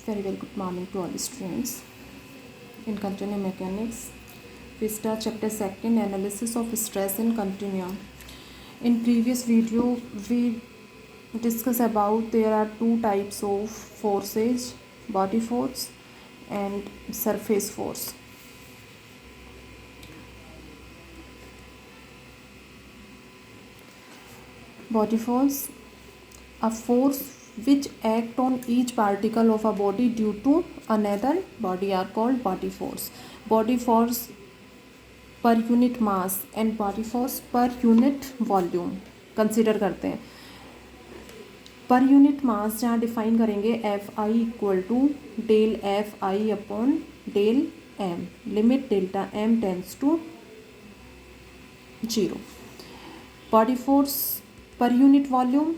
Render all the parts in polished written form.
Very good morning to all the students. In continuum mechanics, we start chapter 2, analysis of stress in continuum. In previous video, we discuss about there are two types of forces, body force and surface force. Body force, a force which act on each particle of a body due to another body are called body force. Body force per unit mass and body force per unit volume consider करते हैं. Per unit mass जहाँ define करेंगे F I equal to del F I upon del M, limit delta M tends to 0. Body force per unit volume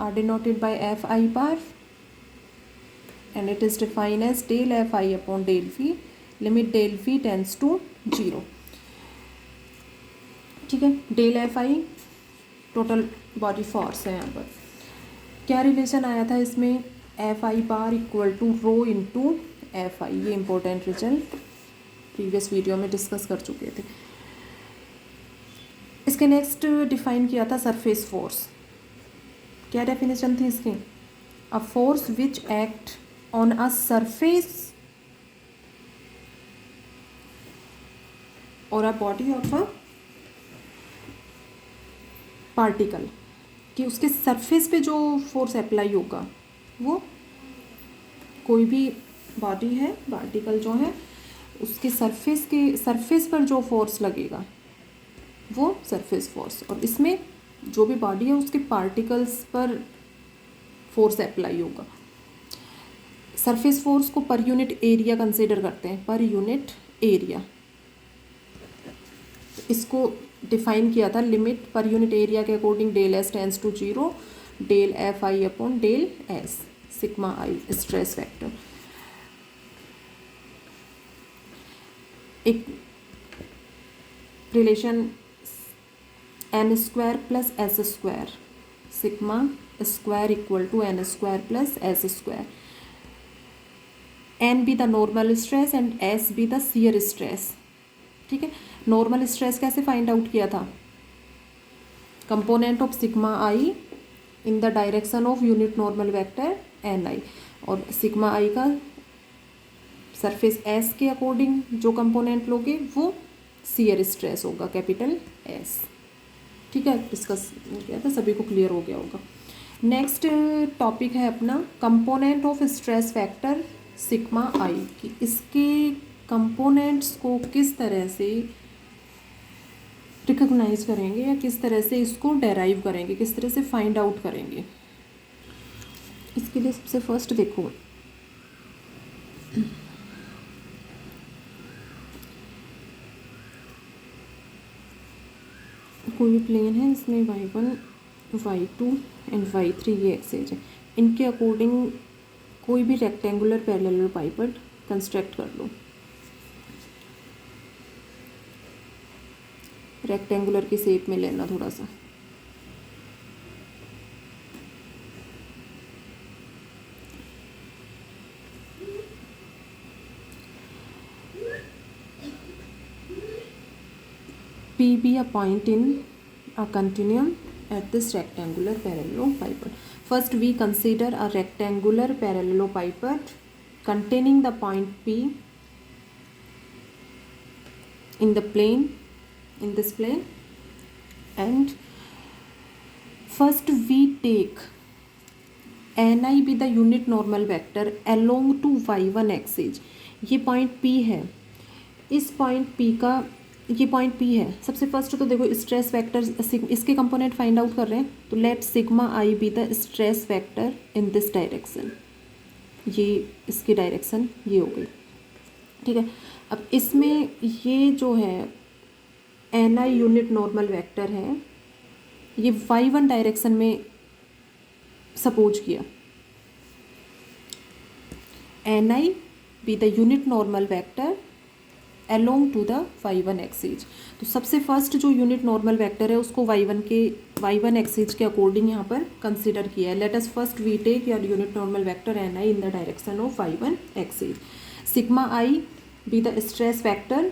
are denoted by Fi bar and it is defined as del Fi upon del V, limit del V tends to 0. ठीक है, del Fi total body force है. यहाँ पर क्या relation आया था इसमें, Fi bar equal to rho into Fi. ये इंपॉर्टेंट रिजल्ट प्रीवियस वीडियो में डिस्कस कर चुके थे. इसके नेक्स्ट डिफाइन किया था सरफेस फोर्स. क्या डेफिनेशन थी इसकी, a force which act on a surface और a body of a particle, कि उसके सरफेस पे जो फोर्स अप्लाई होगा वो कोई भी बॉडी है, पार्टिकल जो है उसके सरफेस पर जो फोर्स लगेगा वो सरफेस फोर्स, और इसमें जो भी बॉडी है उसके पार्टिकल्स पर फोर्स अप्लाई होगा. सरफेस फोर्स को पर यूनिट एरिया कंसीडर करते हैं, पर यूनिट एरिया. इसको डिफाइन किया था लिमिट पर यूनिट एरिया के according del S tends to 0, del F I upon del S, sigma I stress vector. एक relation N square plus S square, sigma square equal to N square plus S square. N be the normal stress and S be the shear stress. ठीक है, normal stress कैसे find out किया था, component of sigma I in the direction of unit normal vector N आई, और sigma I का surface S के according जो component लोगे वो शियर स्ट्रेस होगा, कैपिटल एस. ठीक है, डिस्कस हो गया था, सभी को क्लियर हो गया होगा. नेक्स्ट टॉपिक है अपना component of stress factor sigma I, कि इसके कंपोनेंट्स को किस तरह से रिकॉग्नाइज करेंगे या किस तरह से इसको डेराइव करेंगे, किस तरह से फाइंड आउट करेंगे. इसके लिए सबसे फर्स्ट देखो, कोई भी प्लेन है इसमें y1, y2 एंड y3 ये एक्सेज है, इनके अकॉर्डिंग कोई भी रेक्टेंगुलर पैरेलल पाइपेट कंस्ट्रक्ट कर लो. रेक्टेंगुलर की शेप में लेना थोड़ा सा. P be a point in a continuum at this rectangular parallelepiped. First we consider a rectangular parallelepiped containing the point P in the plane, in this plane, and first we take Ni be the unit normal vector along to y1 axis. ये point P है, इस point P का ये point P है. सबसे first तो देखो stress vector, इसके कंपोनेंट फाइंड आउट कर रहे हैं, तो let sigma I be the stress vector in this direction. ये इसकी डायरेक्शन ये हो गई. ठीक है, अब इसमें ये जो है N I unit normal vector है, ये y1 डायरेक्शन में सपोज किया. N I be the unit normal vector along to the y1 axis. तो सबसे फर्स्ट जो यूनिट नॉर्मल वेक्टर है उसको y1 एक्सिस के अकॉर्डिंग यहाँ पर कंसीडर किया है। Let us first we take your unit normal vector N I in the direction of y1 axis. Sigma I be the stress vector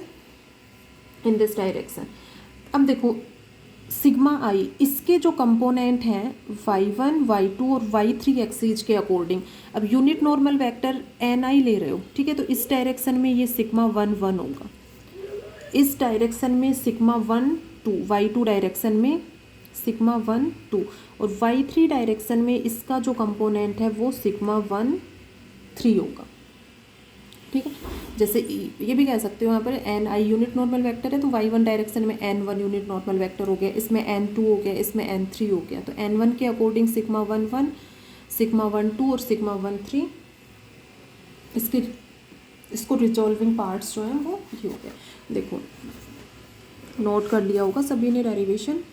in this direction. अब देखो sigma आई इसके जो component हैं y1, y2 और y3 axis के according. अब unit normal vector N आई ले रहे हो, ठीक है, तो इस डायरेक्शन में ये सिग्मा 1 1 होगा, इस डायरेक्शन में सिग्मा 1 2, y2 डायरेक्शन में सिग्मा 1 2 और y3 डायरेक्शन में इसका जो कंपोनेंट है वो सिग्मा 1 3 होगा, ठीक है। जैसे ये भी कह सकते हो यहाँ पर N I unit normal vector है तो y1 डायरेक्शन में n1 यूनिट नॉर्मल वेक्टर हो गया, इसमें n2 हो गया, इसमें n3 हो गया। तो n1 के अकॉर्डिंग सिग्मा 1 1, सिग्मा 1 2 और सिग्मा 1 3 इसको रिजॉल्विंग पार्ट्स जो हैं वो ये हो गए। देखो नोट कर लिया होगा सभी ने derivation.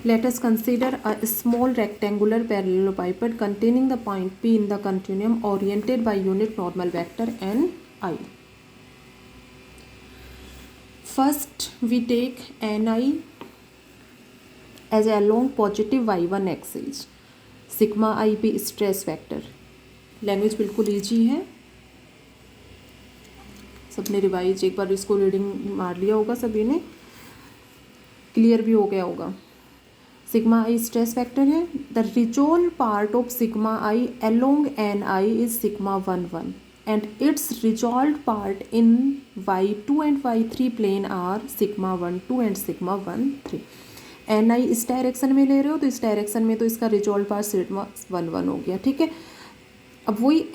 Let us consider a small rectangular parallelepiped containing the point P in the continuum oriented by unit normal vector Ni. First, we take Ni as a along positive y1 axis. Sigma I be stress vector. Language बिल्कुल easy है, सबने revise एक बार इसको reading मार लिया होगा, सभी ने क्लियर भी हो गया होगा। सिग्मा आई स्ट्रेस वेक्टर है। The resolve part of sigma I along N I is sigma 1 1 and its resolve part in y2 and y3 plane are sigma 1 2 and sigma 1 3। N I इस डायरेक्शन में ले रहे हो तो इस डायरेक्शन में तो इसका रिजॉल्व पार्ट सिग्मा 1 1 हो गया, ठीक है। अब वही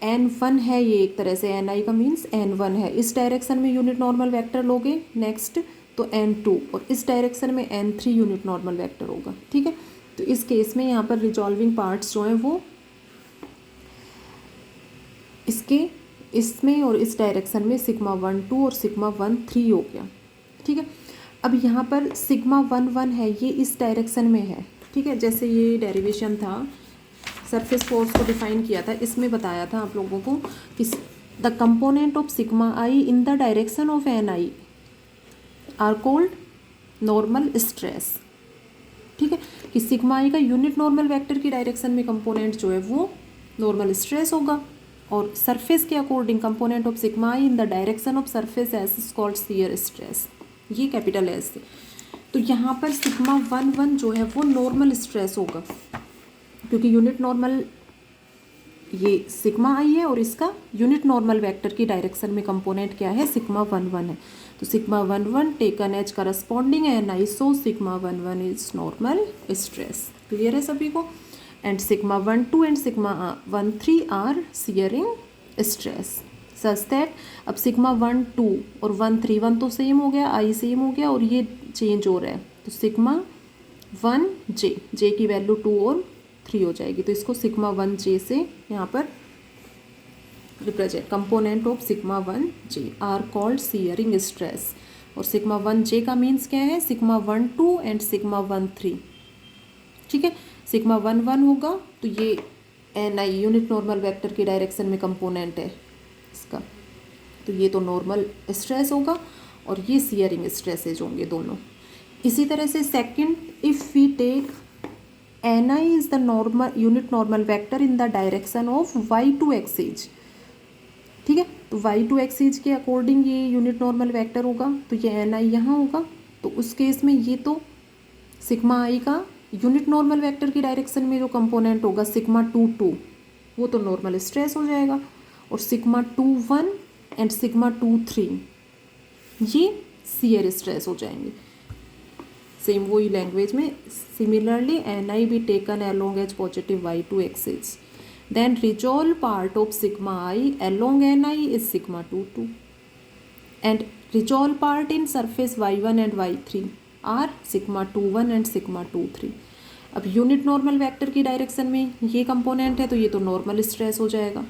n1 है, ये एक तरह से एन आई का मीन्स n1 है, इस डायरेक्शन में यूनिट नॉर्मल वेक्टर लोगे नेक्स्ट तो n2 और इस डायरेक्शन में n3 यूनिट नॉर्मल वेक्टर होगा, ठीक है। तो इस केस में यहाँ पर रिजॉल्विंग पार्ट्स जो हैं वो इसमें और इस डायरेक्शन में सिग्मा 1 2 और सिग्मा 1 3 हो गया, ठीक है। अब यहाँ पर सिग्मा 1 1 है, ये इस डायरेक्शन में है, ठीक है। जैसे ये डेरिवेशन था, सरफेस फोर्स को डिफाइन किया था, इसमें बताया था आप लोगों को कि the component of sigma I in the direction of N I are called normal stress, ठीक है। कि सिग्मा आई का यूनिट नॉर्मल वेक्टर की डायरेक्शन में कंपोनेंट जो है वो नॉर्मल स्ट्रेस होगा और सरफेस के according component of sigma I in the direction of surface S is called shear stress, ये कैपिटल एस से। तो यहाँ पर सिग्मा 1 1 जो है वो नॉर्मल स्ट्रेस होगा क्योंकि यूनिट नॉर्मल ये सिग्मा आई है और इसका यूनिट नॉर्मल वेक्टर की डायरेक्शन में कंपोनेंट क्या है, सिग्मा 1 1 है। तो sigma 1 1 taken as corresponding N I, so sigma 1 1 is normal stress. Clear है सभी को। And sigma 1 2 and sigma 1 3 are shearing stress such that अब सिग्मा 1 2 और 1 3 1 तो सेम हो गया, आई सेम हो गया और ये चेंज हो रहा है, तो सिग्मा 1 जे की वैल्यू 2 और 3 हो जाएगी। तो इसको सिग्मा 1 जे से यहाँ पर represent component of sigma 1 J are called shearing stress. और सिग्मा 1 जे का मीन्स क्या है, सिग्मा 1 2 एंड सिग्मा 1 3, ठीक है। सिग्मा 1 1 होगा तो ये N I unit normal vector की डायरेक्शन में कंपोनेंट है इसका, तो ये तो नॉर्मल स्ट्रेस होगा और ये शियरिंग स्ट्रेसेज होंगे दोनों। इसी तरह से second, if we take N I is the normal unit normal vector in the direction of y2 axis, ठीक है। तो y2 एक्सिस के अकॉर्डिंग ये यूनिट नॉर्मल वेक्टर होगा, तो ये एन आई यहाँ होगा, तो उस केस में ये तो सिग्मा आई का यूनिट नॉर्मल वेक्टर की डायरेक्शन में जो कंपोनेंट होगा सिग्मा 2 2 वो तो नॉर्मल स्ट्रेस हो जाएगा और सिग्मा 2 1 एंड सिग्मा 2 3 ये शियर स्ट्रेस हो जाएंगे। सेम वही लैंग्वेज में similarly N I be taken along as positive y2 axis, then resolve part of sigma I along N I is sigma 2 2 and resolve part in surface y1 and y3 are sigma 2 1 and sigma 2 3। अब unit normal vector की direction में ये component है तो ये तो normal stress हो जाएगा,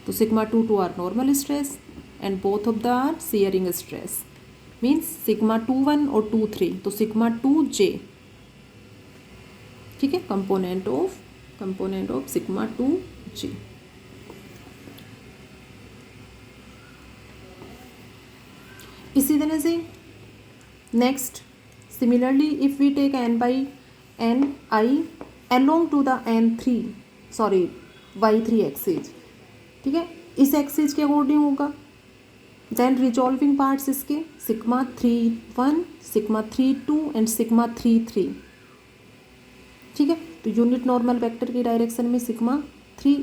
तो sigma 2 2 are normal stress and both of the are shearing stress, means sigma 2 1 और 2 3, तो सिग्मा 2 जे, ठीक है, कंपोनेंट ऑफ सिग्मा 2 जे। इसी तरह से next similarly if we take n by N I along to the y3 axis, ठीक है, इस एक्सिस के अकॉर्डिंग होगा। देन रिजॉल्विंग पार्ट्स इसके सिग्मा 3 1, सिग्मा 3 2 एंड सिग्मा 3 3, ठीक है। तो यूनिट नॉर्मल वेक्टर की डायरेक्शन में सिग्मा 3,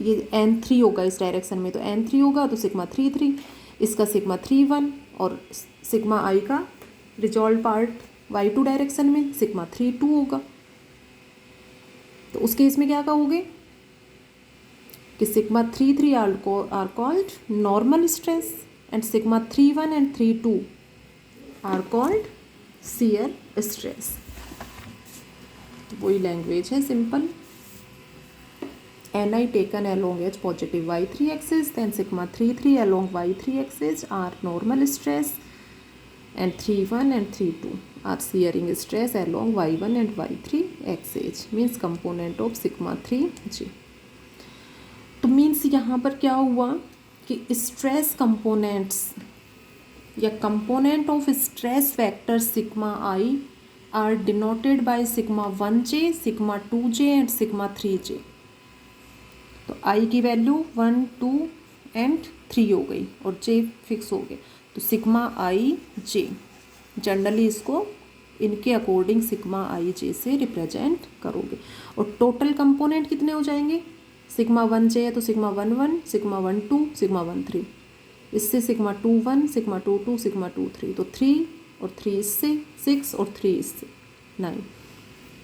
ये n3 होगा इस डायरेक्शन में, तो n3 होगा तो सिग्मा 3 3, इसका सिग्मा 3 1 और सिग्मा आई का रिजॉल्व पार्ट y2 डायरेक्शन में सिग्मा 3 2 होगा। तो उस केस में क्या कहोगे कि sigma 3 3 are called normal stress and sigma 3 1 and 3 2 are called shear stress. वही लैंग्वेज है simple. Ni taken along H positive y3 axis, then sigma 3 3 along y3 axis are normal stress, and 3 1 and 3 2 are shearing stress along y1 and y3 axis, means component of sigma 3j। तो means यहाँ पर क्या हुआ कि stress components या component of stress vector sigma I R denoted by sigma 1j, sigma 2j and sigma 3j। तो आई की value 1 2 and 3 हो गई और जे फिक्स हो गया, तो सिग्मा आई जे जनरली इसको इनके अकॉर्डिंग सिग्मा आई जे से रिप्रेजेंट करोगे। और टोटल कंपोनेंट कितने हो जाएंगे, सिग्मा 1 जे है तो सिग्मा 1 1, सिग्मा 1 2, सिग्मा 1 3, इससे सिग्मा 2 1, सिग्मा 2 2, सिग्मा 2 3, तो 3 और 3 इससे 6 और 3 इससे 9,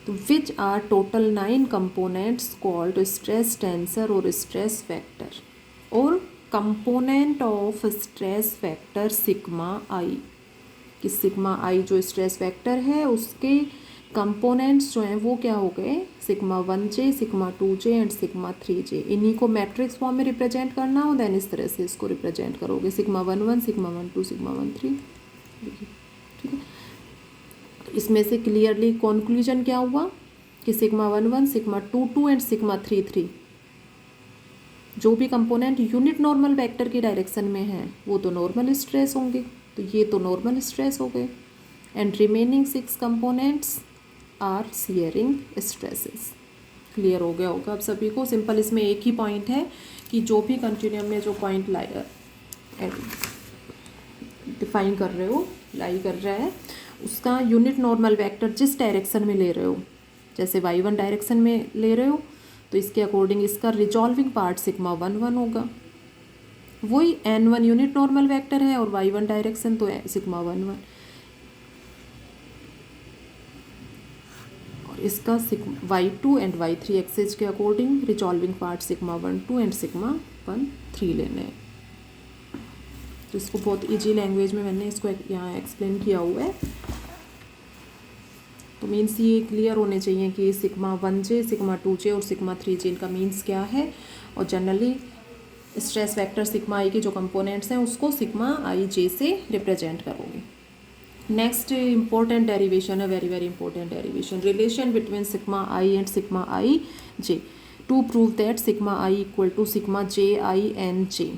तो which are total 9 components called stress tensor और स्ट्रेस वेक्टर और component of stress vector sigma I. कि सिग्मा आई जो स्ट्रेस वेक्टर है उसके कंपोनेंट्स जो हैं वो क्या हो गए, sigma 1j, sigma 2j and sigma 3j। इन्हीं को मैट्रिक्स फॉर्म में रिप्रेजेंट करना हो देन इस तरह से इसको रिप्रेजेंट करोगे, सिग्मा 1 1, सिग्मा 1 2, सिग्मा 1 3, ठीक है। इसमें से क्लियरली कंक्लूजन क्या हुआ कि सिग्मा 1 1, सिग्मा 2 2 एंड सिग्मा 3 3 जो भी कंपोनेंट यूनिट नॉर्मल वेक्टर की डायरेक्शन में है वो तो नॉर्मल स्ट्रेस होंगे, तो ये तो नॉर्मल स्ट्रेस हो गए, and remaining 6 components are shearing stresses. Clear हो गया होगा अब सभी को। सिंपल इसमें एक ही पॉइंट है कि जो भी कंटिन्यूम में जो पॉइंट डिफाइन कर रहे हो, लाई कर रहा है, उसका यूनिट नॉर्मल वेक्टर जिस डायरेक्शन में ले रहे हो, जैसे y1 डायरेक्शन में ले रहे हो तो इसके अकॉर्डिंग इसका रिजॉल्विंग पार्ट सिग्मा 1 1 होगा। वही n1 यूनिट नॉर्मल वेक्टर है और y1 डायरेक्शन तो सिग्मा 1 1, और इसका y2 एंड y3 एक्सिस के according resolving part sigma 1 2 and sigma 1 3 लेने हैं। तो इसको बहुत इजी लैंग्वेज में मैंने इसको यहाँ एक्सप्लेन किया हुआ है। तो मीन्स ये क्लियर होने चाहिए कि सिग्मा 1j, सिग्मा 2j और सिग्मा 3j इनका मीन्स क्या है, और जनरली स्ट्रेस वेक्टर सिग्मा आई के जो कंपोनेंट्स हैं उसको सिग्मा आई जे से रिप्रेजेंट करोगे। नेक्स्ट इंपॉर्टेंट डेरिवेशन है, very very important derivation, relation between sigma I and sigma I J to prove that sigma I equal to sigma J I N J.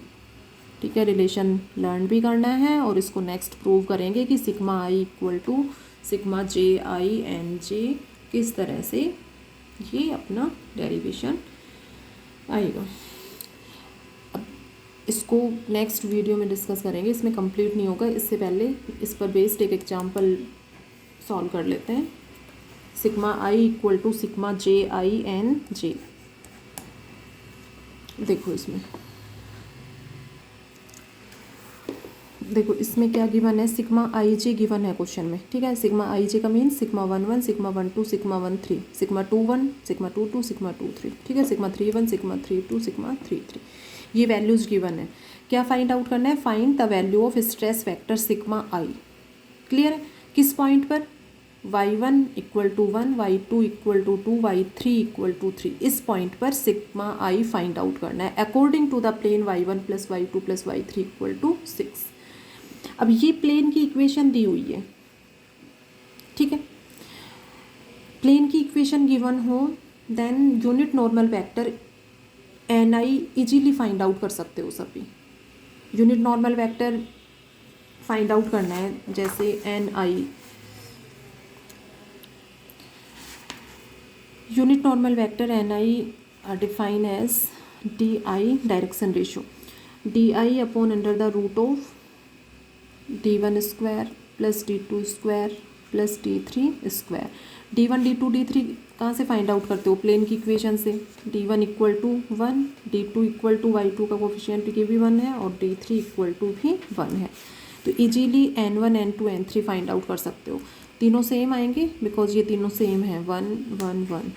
ठीक है, relation learn भी करना है और इसको नेक्स्ट प्रूव करेंगे कि sigma I equal to sigma J I N J किस तरह से ये अपना डेरिवेशन आएगा। अब इसको नेक्स्ट वीडियो में डिस्कस करेंगे, इसमें कंप्लीट नहीं होगा, इससे पहले इस पर बेस्ड एक एग्जांपल सॉल्व कर लेते हैं। Sigma I equal to sigma J I N J. देखो इसमें क्या गिवन है, सिग्मा आई जे गिवन है क्वेश्चन में। ठीक है, सिग्मा आई जे का means sigma 1 1, sigma 1 2, sigma 1 3, sigma 2 1, sigma 2 2, sigma 2 3। ठीक है, सिग्मा 3 1, सिग्मा 3 2, सिग्मा 3 3, ये वैल्यूज गिवन है। क्या फाइंड आउट करना है, find the value of stress vector sigma I. Clear है, किस पॉइंट पर, y1 equal to 1, y2 equal to 2, y3 equal to 3, इस पॉइंट पर सिग्मा आई फाइंड आउट करना है according to the plane y1 plus y2 plus y3 equal to 6। अब ये plane की इक्वेशन दी हुई है। ठीक है, प्लेन की इक्वेशन गिवन हो then unit normal vector N I easily find out कर सकते हो सभी। Unit normal vector find out करना है, जैसे N I unit normal vector N I define as D I direction ratio D I upon under the root of d1 square plus d2 square plus d3 square. d1 d2 d3 कहाँ से find out करते हो? Plane की equation से। d1 equal to 1, d2 equal to y2 का coefficient ये भी 1 है और d3 इक्वल टू भी 1 है। तो easily n1 n2 n3 find out कर सकते हो। तीनों सेम आएंगे बिकॉज ये तीनों सेम है 1 1 1।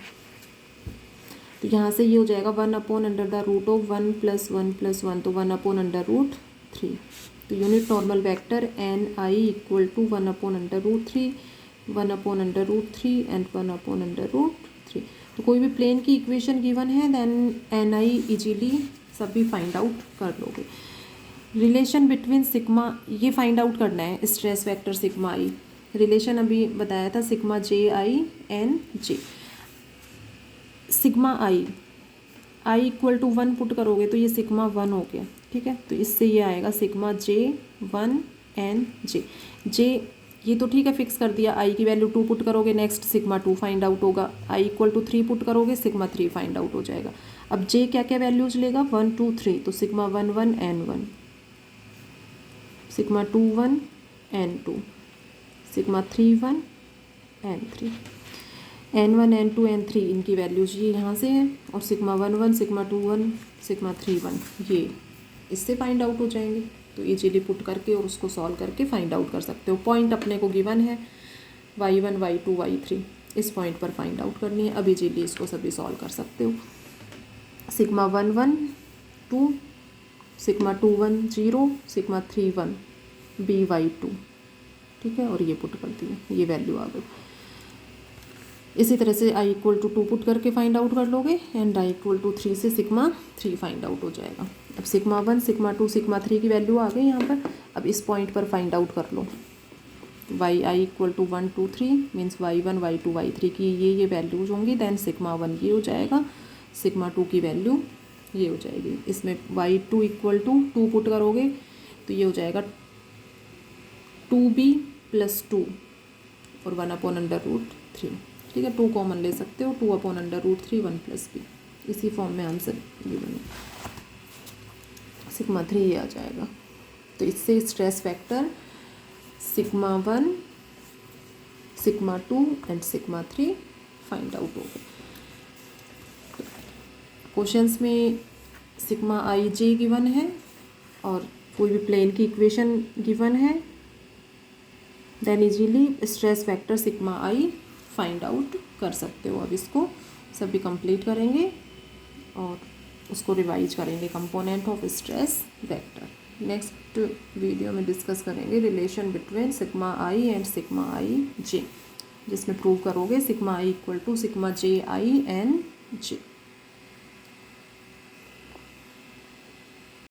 तो यहाँ से ये हो जाएगा 1 upon under the root of 1 plus 1 plus 1, तो 1 अपॉन अंडर रूट 3। तो unit normal vector N I equal to 1 upon under root 3, 1 upon under root 3 and 1 upon under root 3। तो कोई भी प्लेन की इक्वेशन गिवन है देन एन आई इजीली सभी find out कर लोगे। रिलेशन बिटवीन सिग्मा, ये फाइंड आउट करना है stress vector sigma I. Relation अभी बताया था sigma J I N J. Sigma I equal to 1 put करोगे तो ये सिग्मा 1 हो गया, ठीक है। तो इससे ये आएगा सिग्मा जे 1 एन जे ये तो ठीक है फिक्स कर दिया। आई की वैल्यू 2 पुट करोगे, नेक्स्ट सिग्मा 2 फाइंड आउट होगा। आई इक्वल टू 3 पुट करोगे, सिग्मा 3 फाइंड आउट हो जाएगा। अब जे क्या क्या वैल्यूज लेगा? 1 2 3, तो sigma 1 1 N 1, sigma 2 1 N 2, sigma 3 1 N 3, n1 n2 n3 इनकी वैल्यूज ये यहाँ से है, और सिग्मा 1 1 सिग्मा 2 1 सिग्मा 3 1 ये इससे फाइंड आउट हो जाएंगे। तो इजीली पुट करके और उसको सॉल्व करके फाइंड आउट कर सकते हो। पॉइंट अपने को गिवन है y1 y2 y3, इस पॉइंट पर फाइंड आउट करनी है। अब इजीली इसको सभी सॉल्व कर सकते हो। सिग्मा 1 1 2, सिग्मा 2 1 0, सिग्मा 3 1 by2, ठीक है। और ये पुट कर दिया, ये वैल्यू आ गई। इसी तरह से i इक्वल टू 2 पुट करके फाइंड आउट कर लोगे एंड i इक्वल टू 3 से सिग्मा 3 फाइंड आउट हो जाएगा। अब सिग्मा 1 सिग्मा 2 सिग्मा 3 की वैल्यू आ गई यहाँ पर। अब इस पॉइंट पर फाइंड आउट कर लो। Y I equal to 1 2 3 means y1 y2 y3 की ये वैल्यूज होंगी। देन सिग्मा 1 ये हो जाएगा, सिग्मा 2 की वैल्यू ये हो जाएगी। इसमें y2 इक्वल टू 2 पुट करोगे तो ये हो जाएगा 2b प्लस 2 और 1 अपॉन अंडर रूट 3, ठीक है। 2 कॉमन ले सकते हो, 2 upon under root 3 1 plus B. इसी फॉर्म में आंसर गिवन है, सिग्मा 3 ये आ जाएगा। तो इससे stress factor sigma 1 sigma 2 and sigma 3 find out हो गए। क्वेश्चंस में सिग्मा आई जे गिवन है और कोई भी प्लेन की इक्वेशन गिवन है, then easily stress factor sigma I find out कर सकते हो। अब इसको सभी कंप्लीट करेंगे और उसको रिवाइज करेंगे, component of stress vector. Next video में डिस्कस करेंगे relation between sigma I and sigma I J, जिसमें प्रूव करोगे sigma I equal to sigma J I N J.